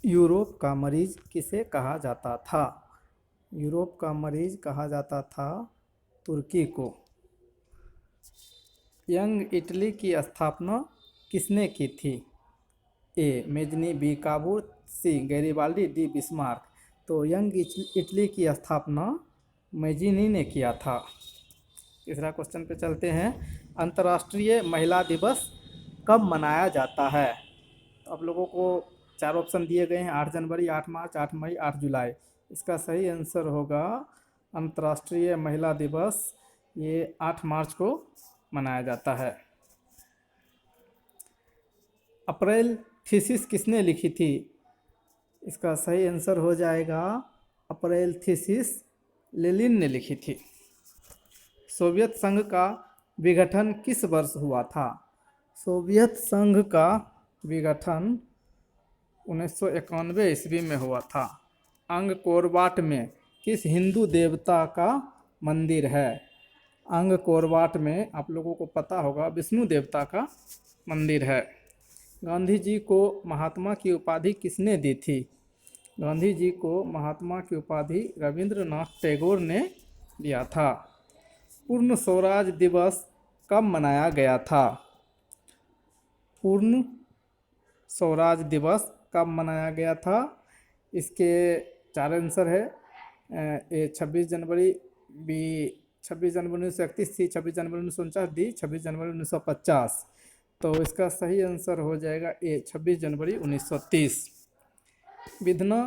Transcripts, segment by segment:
Europe का मरीज किसे कहा जाता था? यूरोप का मरीज कहा जाता था तुर्की को। यंग इटली की स्थापना किसने की थी? ए मेजनी, बी काबूल, सी गैरिबाल्डी, डी बिस्मार्क। तो यंग इटली की स्थापना मेजिनी ने किया था। तीसरा क्वेश्चन पे चलते हैं। अंतर्राष्ट्रीय महिला दिवस कब मनाया जाता है? तो आप लोगों को चार ऑप्शन दिए गए हैं: 8 जनवरी, 8 मार्च, 8 मई, 8 जुलाई। इसका सही आंसर होगा अंतर्राष्ट्रीय महिला दिवस, ये 8 मार्च को मनाया जाता है। अप्रैल थीसिस किसने लिखी थी? इसका सही आंसर हो जाएगा अप्रैल थीसिस लेनिन ने लिखी थी। सोवियत संघ का विघटन किस वर्ष हुआ था? सोवियत संघ का विघटन 1991 ईस्वी में हुआ था। अंगकोर वाट में किस हिंदू देवता का मंदिर है? अंगकोर वाट में आप लोगों को पता होगा विष्णु देवता का मंदिर है। गांधी जी को महात्मा की उपाधि किसने दी थी? गांधी जी को महात्मा की उपाधि रविंद्रनाथ टैगोर ने दिया था। पूर्ण स्वराज दिवस कब मनाया गया था? पूर्ण स्वराज दिवस कब मनाया गया था? इसके चार आंसर है। ए 26 जनवरी, बी 26 जनवरी 1931, सी 26 जनवरी 1949, डी 26 जनवरी 1950। तो इसका सही आंसर हो जाएगा ए 26 जनवरी 1930। विधना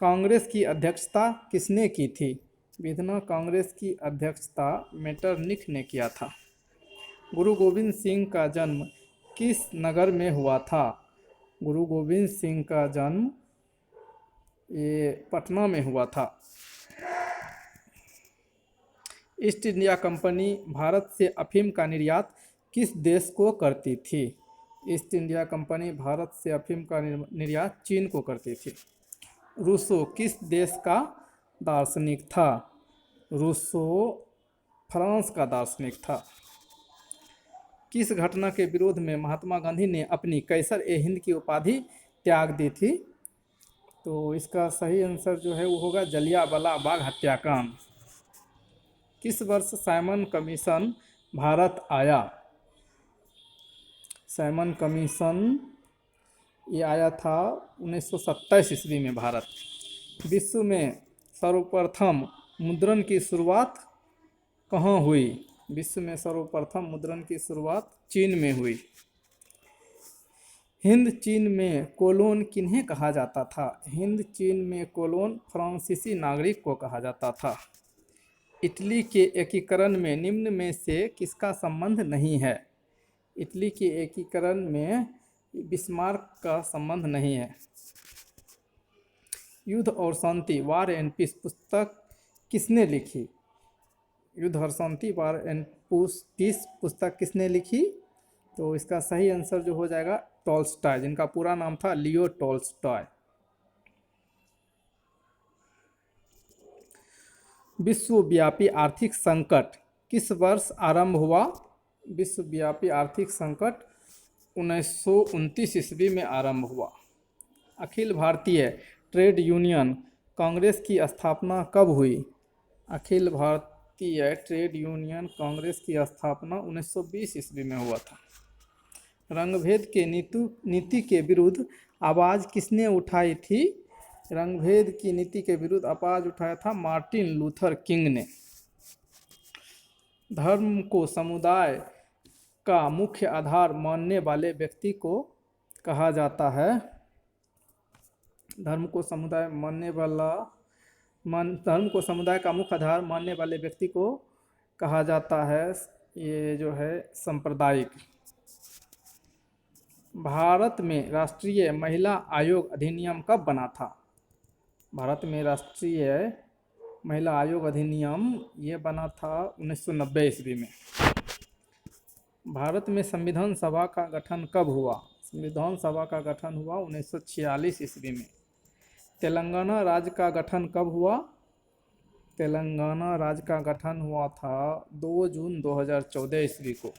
कांग्रेस की अध्यक्षता किसने की थी? विधना कांग्रेस की अध्यक्षता मेटरनिख ने किया था। गुरु गोविंद सिंह का जन्म किस नगर में हुआ था? गुरु गोविंद सिंह का जन्म ये पटना में हुआ था। ईस्ट इंडिया कंपनी भारत से अफीम का निर्यात किस देश को करती थी? ईस्ट इंडिया कंपनी भारत से अफीम का निर्यात चीन को करती थी। रूसो किस देश का दार्शनिक था? रूसो फ्रांस का दार्शनिक था। किस घटना के विरोध में महात्मा गांधी ने अपनी कैसर ए हिंद की उपाधि त्याग दी थी? तो इसका सही आंसर जो है वो होगा जलियांवाला बाग हत्याकांड। किस वर्ष साइमन कमीशन भारत आया? साइमन कमीशन ये आया था 1927 ईस्वी में भारत। विश्व में सर्वप्रथम मुद्रण की शुरुआत कहाँ हुई? विश्व में सर्वप्रथम मुद्रण की शुरुआत चीन में हुई। हिंद चीन में कोलोन किन्हें कहा जाता था? हिंद चीन में कोलोन फ्रांसीसी नागरिक को कहा जाता था। इटली के एकीकरण में निम्न में से किसका संबंध नहीं है? इटली के एकीकरण में बिस्मार्क का संबंध नहीं है। युद्ध और शांति वार एंड पीस पुस्तक किसने लिखी? युद्ध और शांति वार एंड पीस पुस्तक किसने लिखी? तो इसका सही आंसर जो हो जाएगा टॉल्स्टॉय, जिनका पूरा नाम था लियो टॉल्स्टॉय। विश्वव्यापी आर्थिक संकट किस वर्ष आरंभ हुआ? विश्वव्यापी आर्थिक संकट 1929 ईस्वी में आरंभ हुआ। अखिल भारतीय ट्रेड यूनियन कांग्रेस की स्थापना कब हुई? अखिल भारतीय ट्रेड यूनियन कांग्रेस की स्थापना 1920 ईस्वी में हुआ था। रंगभेद के नीति के विरुद्ध आवाज़ किसने उठाई थी? रंगभेद की नीति के विरुद्ध आवाज़ उठाया था मार्टिन लूथर किंग ने। धर्म को समुदाय का मुख्य आधार मानने वाले व्यक्ति को कहा जाता है। धर्म को समुदाय का मुख्य आधार मानने वाले व्यक्ति को कहा जाता है ये जो है सांप्रदायिक। भारत में राष्ट्रीय महिला आयोग अधिनियम कब बना था? भारत में राष्ट्रीय महिला आयोग अधिनियम ये बना था 1990 ईस्वी में। भारत में संविधान सभा का गठन कब हुआ? संविधान सभा का गठन हुआ 1946 ईस्वी में। तेलंगाना राज्य का गठन कब हुआ? तेलंगाना राज्य का गठन हुआ था 2 जून 2014 ईस्वी को।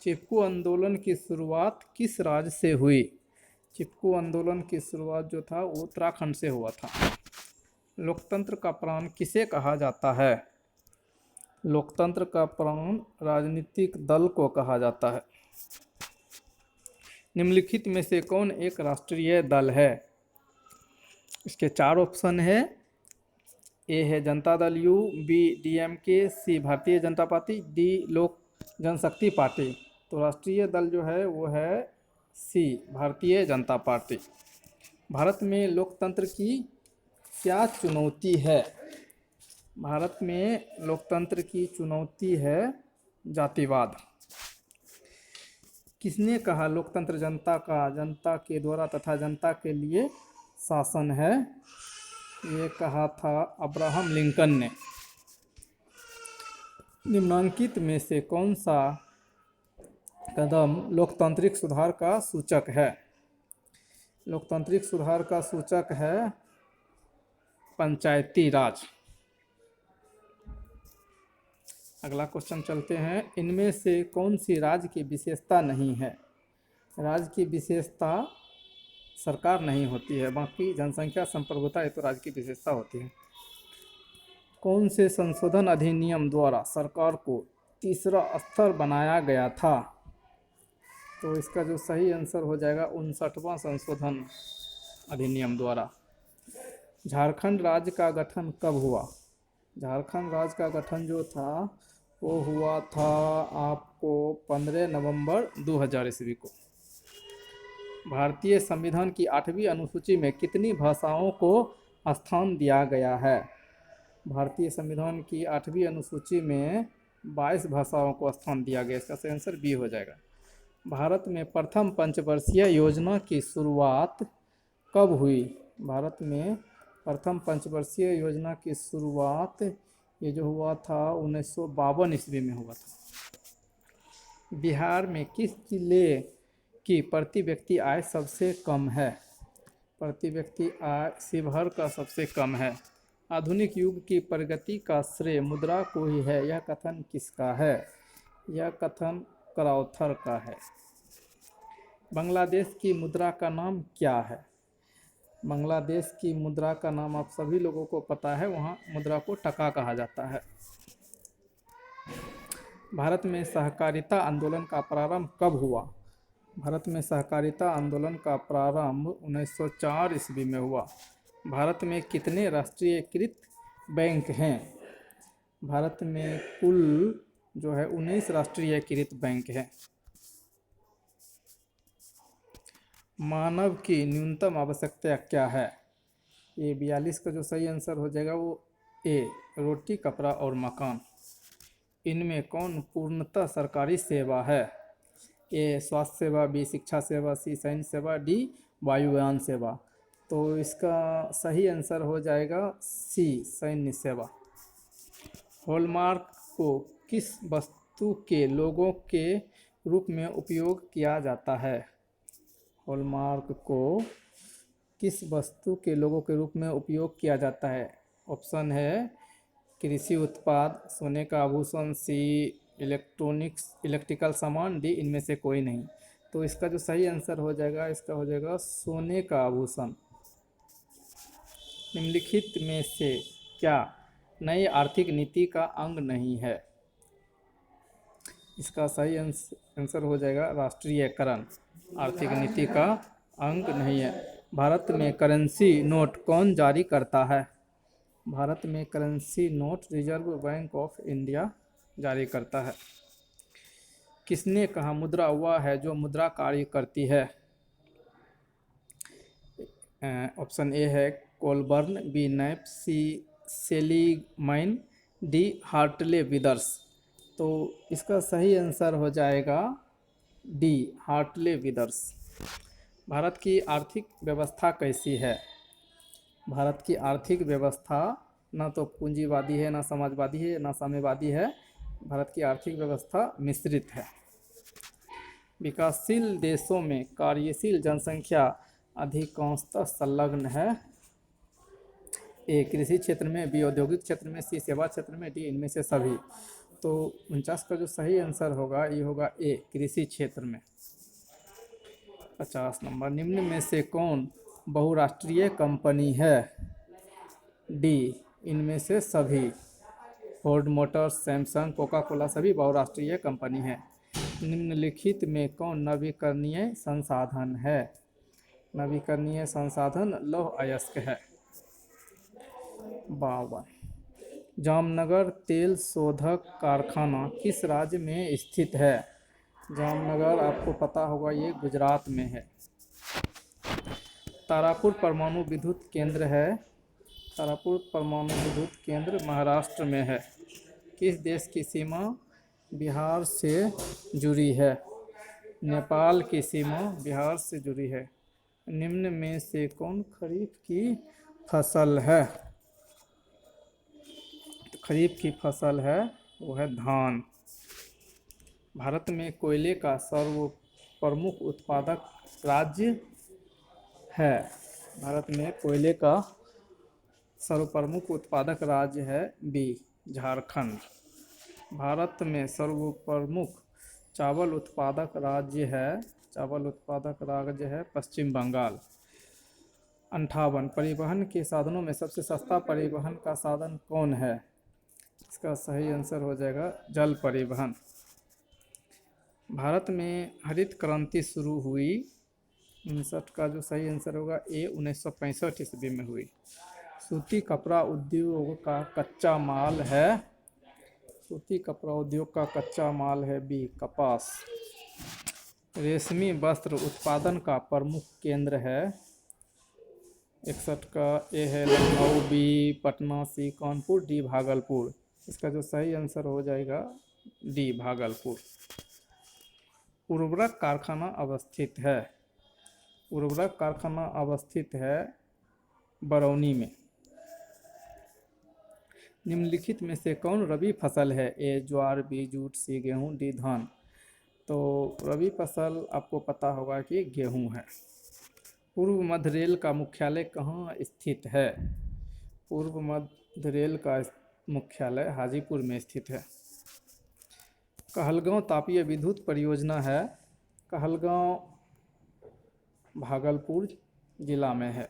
चिपकू आंदोलन की शुरुआत किस राज्य से हुई? चिपको आंदोलन की शुरुआत जो था वो उत्तराखंड से हुआ था। लोकतंत्र का प्राण किसे कहा जाता है? लोकतंत्र का प्राण राजनीतिक दल को कहा जाता है। निम्नलिखित में से कौन एक राष्ट्रीय दल है? इसके 4 ऑप्शन है। ए है Janata Dal you, B DMK, C Bharatiya Janata party, D लोक जनशक्ति पार्टी। तो राष्ट्रीय दल जो है वो है सी भारतीय जनता पार्टी। भारत में लोकतंत्र की क्या चुनौती है? भारत में लोकतंत्र की चुनौती है जातिवाद। किसने कहा लोकतंत्र जनता के द्वारा तथा जनता के लिए शासन है? ये कहा था अब्राहम लिंकन ने। निम्नलिखित में से कौन सा कदम लोकतांत्रिक सुधार का सूचक है? लोकतांत्रिक सुधार का सूचक है पंचायती राज। अगला क्वेश्चन चलते हैं। इनमें से कौन सी राज्य की विशेषता नहीं है? राज्य की विशेषता सरकार नहीं होती है, बाकी जनसंख्या संप्रभुता ये तो राज्य की विशेषता होती है। कौन से संशोधन अधिनियम द्वारा सरकार को तीसरा स्तर बनाया गया था? तो इसका जो सही आंसर हो जाएगा 59वां संशोधन अधिनियम द्वारा। झारखंड राज्य का गठन कब हुआ? झारखंड राज्य का गठन जो था वो हुआ था आपको 15 नवंबर 2000 ईस्वी को। भारतीय संविधान की 8वीं अनुसूची में कितनी भाषाओं को स्थान दिया गया है? भारतीय संविधान की 8वीं अनुसूची में 22 भाषाओं को स्थान दिया गया। इसका सही आंसर बी हो जाएगा। भारत में प्रथम पंचवर्षीय योजना की शुरुआत कब हुई? भारत में प्रथम पंचवर्षीय योजना की शुरुआत ये जो हुआ था 1952 ईस्वी में हुआ था। बिहार में किस जिले की प्रति व्यक्ति आय सबसे कम है? प्रति व्यक्ति आय शिवहर का सबसे कम है। आधुनिक युग की प्रगति का श्रेय मुद्रा को ही है, यह कथन किसका है? यह कथन क्राउथर का है। बांग्लादेश की मुद्रा का नाम क्या है? बांग्लादेश की मुद्रा का नाम आप सभी लोगों को पता है, वहाँ मुद्रा को टका कहा जाता है। भारत में सहकारिता आंदोलन का प्रारंभ कब हुआ? भारत में सहकारिता आंदोलन का प्रारंभ 1904 ईस्वी में हुआ। भारत में कितने राष्ट्रीयकृत बैंक हैं? भारत में कुल जो है 19 राष्ट्रीयकृत बैंक हैं। मानव की न्यूनतम आवश्यकता क्या है? ये 42 का जो सही आंसर हो जाएगा वो ए रोटी कपड़ा और मकान। इनमें कौन पूर्णतः सरकारी सेवा है? ए स्वास्थ्य सेवा, बी शिक्षा सेवा, सी सैन्य सेवा, डी वायुयान सेवा। तो इसका सही आंसर हो जाएगा सी सैन्य सेवा। हॉलमार्क को किस वस्तु के लोगों के रूप में उपयोग किया जाता है? हॉलमार्क को किस वस्तु के लोगों के रूप में उपयोग किया जाता है? ऑप्शन है कृषि उत्पाद, सोने का आभूषण, सी इलेक्ट्रिकल सामान, डी इनमें से कोई नहीं। तो इसका जो सही आंसर हो जाएगा इसका हो जाएगा सोने का आभूषण। निम्नलिखित में से क्या नई आर्थिक नीति का अंग नहीं है? इसका सही आंसर हो जाएगा राष्ट्रीयकरण। आर्थिक नीति का अंग नहीं है। भारत में करेंसी नोट कौन जारी करता है? भारत में currency note reserve bank of India जारी करता है। किसने कहा मुद्रा वह है जो मुद्रा कार्य करती है? ऑप्शन ए है कोलबर्न, बी नैप, सी सेलिगमैन, डी हार्टले विदर्स। तो इसका सही आंसर हो जाएगा डी हार्टले विदर्स। भारत की आर्थिक व्यवस्था कैसी है? भारत की आर्थिक व्यवस्था ना तो पूंजीवादी है, ना समाजवादी है, ना साम्यवादी है। भारत की आर्थिक व्यवस्था मिश्रित है। विकासशील देशों में कार्यशील जनसंख्या अधिकांशतः संलग्न है। ए कृषि क्षेत्र में, बी औद्योगिक क्षेत्र में, सी सेवा क्षेत्र में, डी इनमें से सभी। तो 49 का जो सही आंसर होगा ये होगा ए कृषि क्षेत्र में। 50 नंबर, निम्न में से कौन बहुराष्ट्रीय कंपनी है? डी, इनमें से सभी। Ford Motors, Samsung, Coca Cola सभी बहुराष्ट्रीय कंपनी है। निम्नलिखित में कौन नवीकरणीय संसाधन है? नवीकरणीय संसाधन लौह अयस्क है। 52, जामनगर तेल शोधक कारखाना किस राज्य में स्थित है? जामनगर आपको पता होगा ये गुजरात में है। तारापुर परमाणु विद्युत केंद्र है, तारापुर परमाणु विद्युत केंद्र महाराष्ट्र में है। किस देश की सीमा बिहार से जुड़ी है? नेपाल की सीमा बिहार से जुड़ी है। निम्न में से कौन खरीफ की फसल है? खरीफ की फसल है वो है धान। भारत में कोयले का सर्वप्रमुख उत्पादक राज्य है। भारत में कोयले का सर्वप्रमुख उत्पादक राज्य है बी, झारखंड। भारत में सर्वप्रमुख चावल उत्पादक राज्य है पश्चिम बंगाल। 58, परिवहन के साधनों में सबसे सस्ता परिवहन का साधन कौन है? इसका सही आंसर हो जाएगा जल परिवहन। भारत में हरित क्रांति शुरू हुई 59 का जो सही आंसर होगा ए 1965 ईस्वी में हुई। सूती कपड़ा उद्योग का कच्चा माल है, सूती कपड़ा उद्योग का कच्चा माल है बी, कपास। रेशमी वस्त्र उत्पादन का प्रमुख केंद्र है 61 का ए है लखनऊ, बी पटना, सी कानपुर, डी भागलपुर। इसका जो सही आंसर हो जाएगा डी, भागलपुर। उर्वरक कारखाना अवस्थित है, उर्वरक कारखाना अवस्थित है बरौनी में। निम्नलिखित में से कौन रबी फसल है? ए ज्वार, बी जूट, सी गेहूँ, डी धान। तो रबी फसल आपको पता होगा कि गेहूँ है। पूर्व मध्य रेल का मुख्यालय कहाँ स्थित है? पूर्व मध्य रेल का मुख्यालय हाजीपुर में स्थित है। कहलगांव तापीय विद्युत परियोजना है, कहलगांव भागलपुर जिला में है।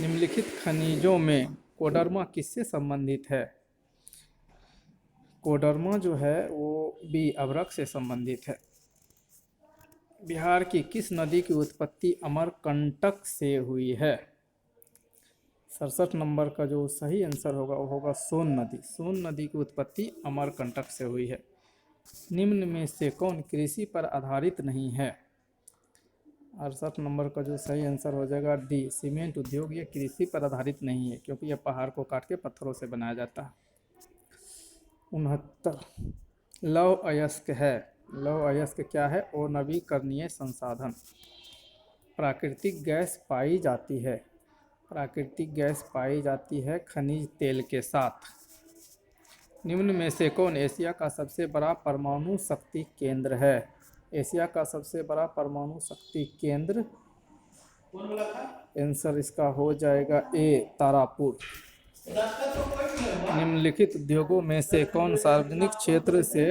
निम्नलिखित खनिजों में कोडरमा किससे संबंधित है? कोडरमा जो है वो बी, अभ्रक से संबंधित है। बिहार की किस नदी की उत्पत्ति अमरकंटक से हुई है? 67 नंबर का जो सही आंसर होगा वो होगा सोन नदी। सोन नदी की उत्पत्ति अमरकंटक से हुई है। निम्न में से कौन कृषि पर आधारित नहीं है? 68 नंबर का जो सही आंसर हो जाएगा डी, सीमेंट उद्योग। ये कृषि पर आधारित नहीं है क्योंकि यह पहाड़ को काट के पत्थरों से बनाया जाता है। 69, लौह अयस्क है, लौह अयस्क क्या है? और नवीकरणीय संसाधन। प्राकृतिक गैस पाई जाती है, प्राकृतिक गैस पाई जाती है खनिज तेल के साथ। निम्न में से कौन एशिया का सबसे बड़ा परमाणु शक्ति केंद्र है? एशिया का सबसे बड़ा परमाणु शक्ति केंद्र, आंसर इसका हो जाएगा ए, तारापुर। निम्नलिखित उद्योगों में से कौन सार्वजनिक क्षेत्र से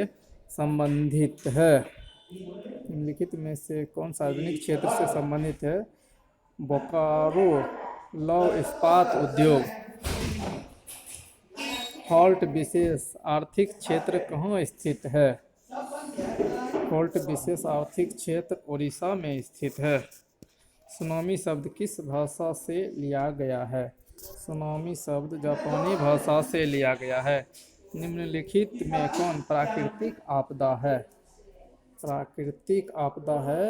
संबंधित है? निम्नलिखित में से कौन सार्वजनिक क्षेत्र से संबंधित है? बोकारो लौह इस्पात उद्योग। फॉल्ट विशेष आर्थिक क्षेत्र कहाँ स्थित है? फॉल्ट विशेष आर्थिक क्षेत्र उड़ीसा में स्थित है। सुनामी शब्द किस भाषा से लिया गया है? सुनामी शब्द जापानी भाषा से लिया गया है। निम्नलिखित में कौन प्राकृतिक आपदा है? प्राकृतिक आपदा है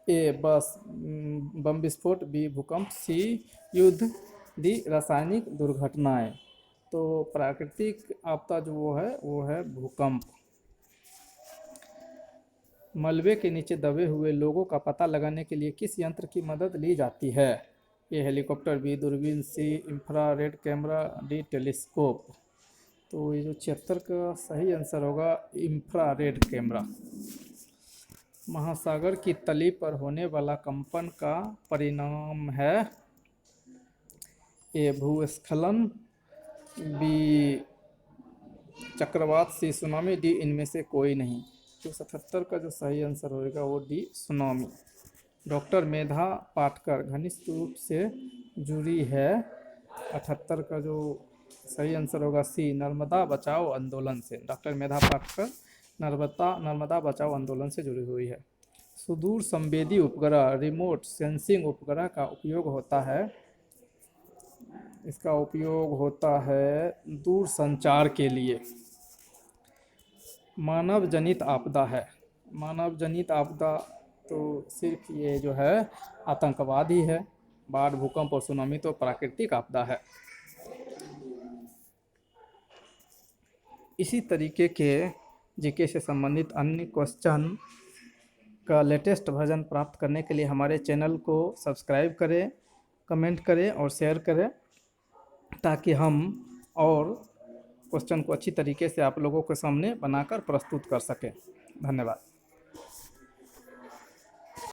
ए, बम विस्फोट, बी भूकंप, सी युद्ध, डी रासायनिक दुर्घटनाएं। तो प्राकृतिक आपदा जो वो है भूकंप। मलबे के नीचे दबे हुए लोगों का पता लगाने के लिए किस यंत्र की मदद ली जाती है? ए हेलीकॉप्टर, बी दूरबीन, सी इंफ्रारेड कैमरा, डी टेलीस्कोप। तो ये जो 76 का सही आंसर होगा इंफ्रारेड कैमरा। महासागर की तली पर होने वाला कंपन का परिणाम है ए भूस्खलन, बी चक्रवात, सी सुनामी, डी इनमें से कोई नहीं। तो 77 का जो सही आंसर होएगा वो D tsunami. Doctor Medha Patkar घनिष्ठ रूप से जुड़ी है। 78 का जो सही आंसर होगा सी नर्मदा बचाओ आंदोलन से। डॉक्टर मेधा पाटकर नर्मदा बचाओ आंदोलन से जुड़ी हुई है। सुदूर संवेदी उपग्रह रिमोट सेंसिंग उपग्रह का उपयोग होता है, इसका उपयोग होता है दूर संचार के लिए। मानव जनित आपदा है। मानव जनित आपदा तो सिर्फ ये जो है आतंकवाद ही है। बाढ़, भूकंप और सुनामी तो प्राकृतिक आपदा है। इसी तरीके के जीके से संबंधित अन्य क्वेश्चन का लेटेस्ट वर्जन प्राप्त करने के लिए हमारे चैनल को सब्सक्राइब करें, कमेंट करें और शेयर करें, ताकि हम और क्वेश्चन को अच्छी तरीके से आप लोगों के सामने बनाकर प्रस्तुत कर सकें। धन्यवाद।